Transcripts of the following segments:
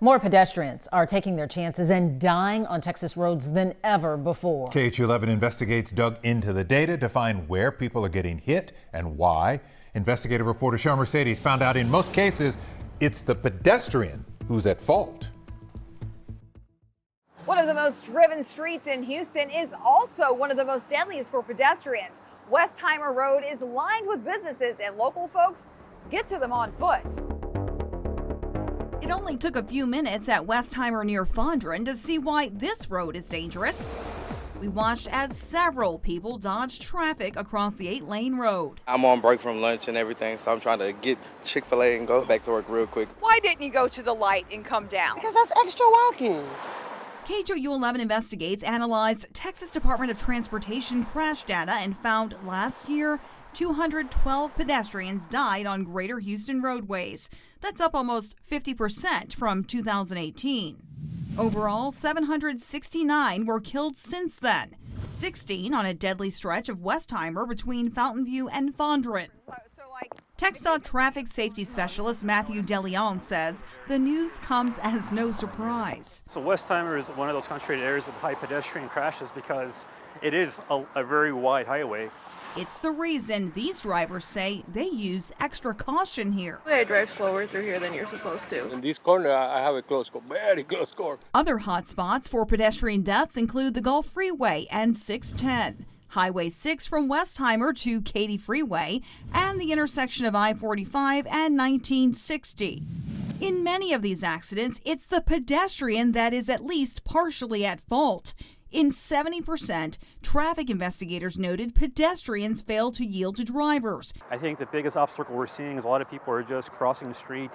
More pedestrians are taking their chances and dying on Texas roads than ever before. KHU11 Investigates dug into the data to find where people are getting hit and why. Investigative reporter Cheryl Mercedes found out in most cases, it's the pedestrian who's at fault. One of the most driven streets in Houston is also one of the most deadliest for pedestrians. Westheimer Road is lined with businesses, and local folks get to them on foot. It only took a few minutes at Westheimer near Fondren to see why this road is dangerous. We watched as several people dodged traffic across the 8-lane road. I'm on break from lunch and everything, so I'm trying to get Chick-fil-A and go back to work real quick. Why didn't you go to the light and come down? Because that's extra walking. KHOU11 Investigates analyzed Texas Department of Transportation crash data and found last year 212 pedestrians died on greater Houston roadways. That's up almost 50% from 2018. Overall, 769 were killed since then, 16 on a deadly stretch of Westheimer between Fountain View and Fondren. TxDOT traffic safety specialist Matthew DeLeon says the news comes as no surprise. So Westheimer is one of those concentrated areas with high pedestrian crashes because it is a very wide highway. It's the reason these drivers say they use extra caution here. I drive slower through here than you're supposed to. In this corner, I have a close call, very close call. Other hot spots for pedestrian deaths include the Gulf Freeway and 610, Highway 6 from Westheimer to Katy Freeway, and the intersection of I-45 and 1960. In many of these accidents, it's the pedestrian that is at least partially at fault. In 70%, traffic investigators noted pedestrians fail to yield to drivers. I think the biggest obstacle we're seeing is a lot of people are just crossing the street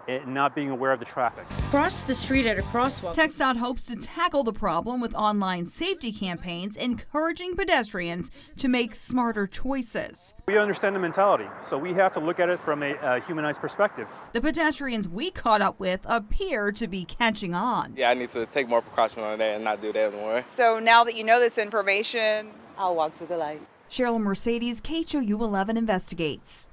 and not being aware of the traffic. Cross the street at a crosswalk. TxDOT hopes to tackle the problem with online safety campaigns encouraging pedestrians to make smarter choices. We understand the mentality, so we have to look at it from a humanized perspective. The pedestrians we caught up with appear to be catching on. Yeah, I need to take more precaution on that and not do that anymore. So now that you know this information, I'll walk to the light. Cheryl Mercedes, KHOU11 Investigates.